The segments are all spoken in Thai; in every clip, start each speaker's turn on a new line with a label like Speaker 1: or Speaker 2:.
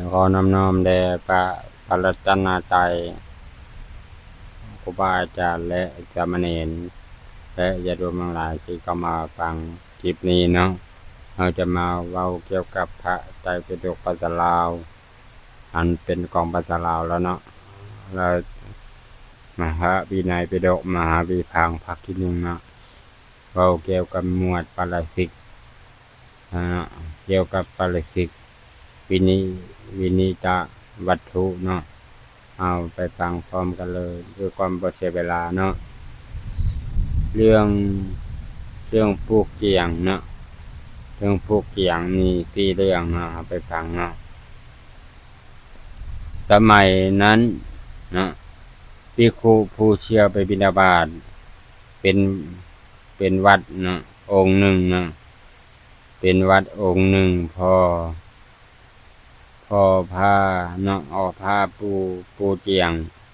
Speaker 1: ขอนำน้อมแด่พระรัตนตรัยครูบาอาจารย์และสามเณรและญาติโยมทั้งหลายที่เข้ามาฟังคลิปนี้เนาะเราจะมาเว้าเกี่ยวกับพระไตรปิฎกภาษาลาวอันเป็นของภาษาลาวแล้วเนาะเรามหาวินัยปิฎกมหาวิพังค์ภาคที่1เนาะเว้าเกี่ยวกับหมวดปาราชิกเนาะเกี่ยวกับปาราชิกวินิจวัตถุเนาะเอาไปฟังพร้อมกันเลยด้วยความบ่เสียเวลาเนาะเรื่องปลูกเกียงเนาะเรื่องปลูกเกียงมี4เรื่องเนาะเอาไปฟังเนาะสมัยนั้นเนาะภิกขุผู้เชื่อไปบิณฑบาตเป็นวัดเนาะองค์หนึ่งเนาะเป็นวัดองค์หนึ่งพอผ้าเนาะผ้าปูเตียง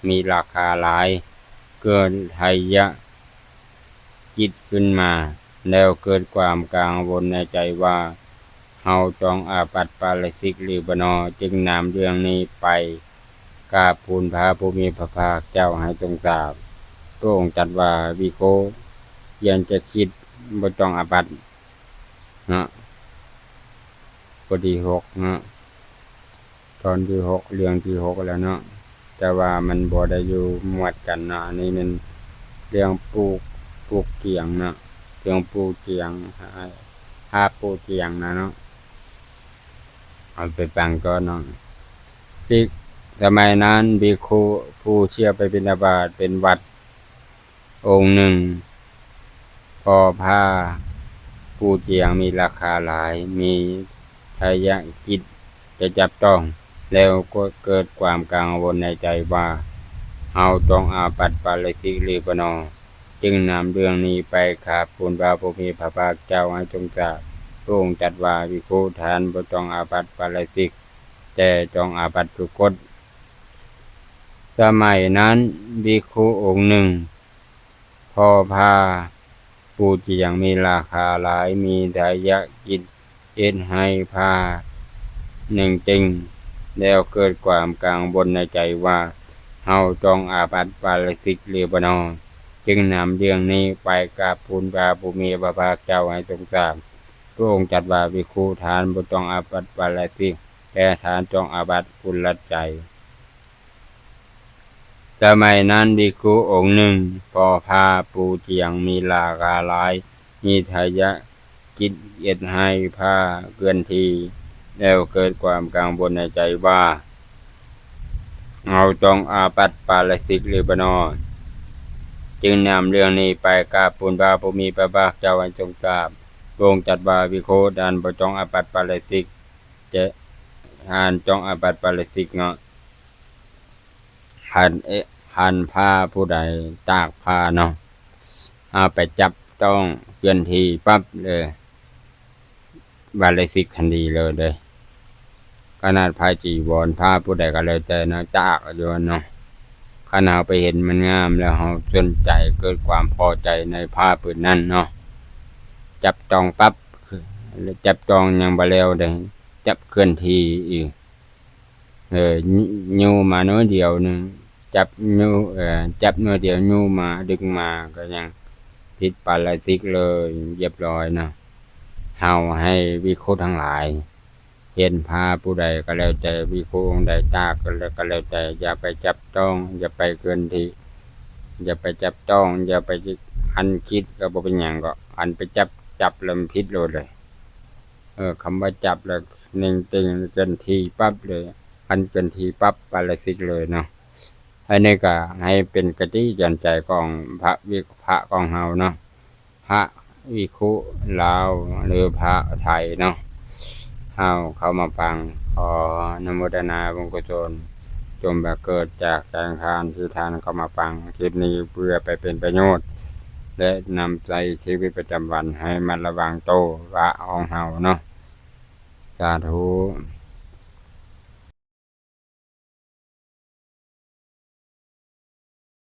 Speaker 1: มีราคาหลายเกินไทยะคิดขึ้นมาแล้วเกิดความกังวลในใจว่าเฮาจองอาบัติปาราชิกหรือบ่นอจึงนำเรื่องนี้ไปกราบทูลพระผู้มีพระภาคเจ้าให้ทรงทราบพระองค์ตรัสว่าวิโคยังจะคิดบ่จองอาบัติเนาะบทที่6เนาะตอนที่6เรื่องที่6แล้วเนาะแต่ว่ามันบ่ได้อยู่หมวดกันเนาะอันนี้มันเรื่องปลูกเกียงเนาะเรื่องปลูกเกียงหาปลูกเกียงนะเนาะเอาไปฟังก่อนเนาะที่สมัยนั้นภิกขุผู้เชื่อไปบิณฑบาตเป็นวัดองค์หนึ่งพอผ้าปูเตียงมีราคาหลายมีทายะคิดจะจับต้องแล้วก็เกิดความกังวลในใจว่าเฮาต้องอาบัติปาราชิกหรือบ่นอจึงนำเรื่องนี้ไปกราบทูลพระผู้มีพระภาคเจ้าให้ทรงทราบพระองค์ตรัสว่าภิกขุท่านบ่ต้องอาบัติปาราชิกแต่ต้องอาบัติทุกกฎสมัยนั้นภิกขุองค์หนึ่งพอผ้าปูเตียงมีราคาหลายมีทายะคิดเอ็ดให้ผ้าหนึ่งจริงแล้วเกิดความกังวลในใจว่าเฮาต้องอาบัติปาราชิกหรือบ่นอจึงนำเรื่องนี้ไปกราบทูลพระผู้มีพระภาคเจ้าให้ทรงทราบพระองค์ตรัสว่าภิกขุท่านบ่ต้องอาบัติปาราชิกแต่ท่านต้องอาบัติกุลใจสมัยนั้นภิกขุองค์หนึ่งพอผ้าปูเตียงมีราคาหลายมีทายะคิดเอ็ดให้ผ้าเกินทีแล้วเกิดความกังวลในใจว่าเราต้องอาบัติปาราชิกหรือบ่นอจึงนำเรื่องนี้ไปกราบทูลพระผู้มีพระภาคเจ้าให้ทรงทราบพระองค์ตรัสว่าภิกขุท่านบ่ต้องอาบัติปาราชิกจะท่านต้องอาบัติปาราชิกเนาะหันผ้าผู้ใดตากผ้าเนาะเอาไปจับต้องเคลื่อนที่ปั๊บเลยปาราชิกทันทีเลยขนาดผ้าจีวรผ้าผู้ใดก็แล้วแต่เนาะตากอยู่เนาะขณะไปเห็นมันงามแล้วเราสนใจเกิดความพอใจในผ้าผืนนั้นเนาะจับต้องปั๊บจับต้องยังบ่แล้วได้จับเคลื่อนที่อีกยูมาน้อยเดียวนึงจับยูจับน้อยเดียวยูมาดึงมาก็ยังผิดปาราชิกเลยเรียบร้อยนะเฮาให้วิโคทั้งหลายเห็นผ้าผู้ใดก็แล้วแต่วิโคองใดตากก็แล้วแต่อย่าไปจับต้องอย่าไปเกินที่อย่าไปจับต้องอย่าไปอันคิดก็บ่เป็นหยังก็อันไปจับแล้วมันผิดเลยคำว่าจับแล้วนิ่งตึงเกินทีปั๊บเลยอันเกินทีปั๊บปาราชิกเลยเนาะอันนี้ก็ให้เป็นกติยันใจของพระของเฮาเนาะพระวิคุลาวหรือพระไทยเนาะเฮาเข้ามาฟังขออนุโมทนาบุญกุศลจงบังเกิดจากแสงทานที่ท่านเข้ามาฟังคลิปนี้เพื่อไปเป็นประโยชน์และนำใจชีวิตประจำวันให้มันระวังโตวะของเฮาเนาะสาธุ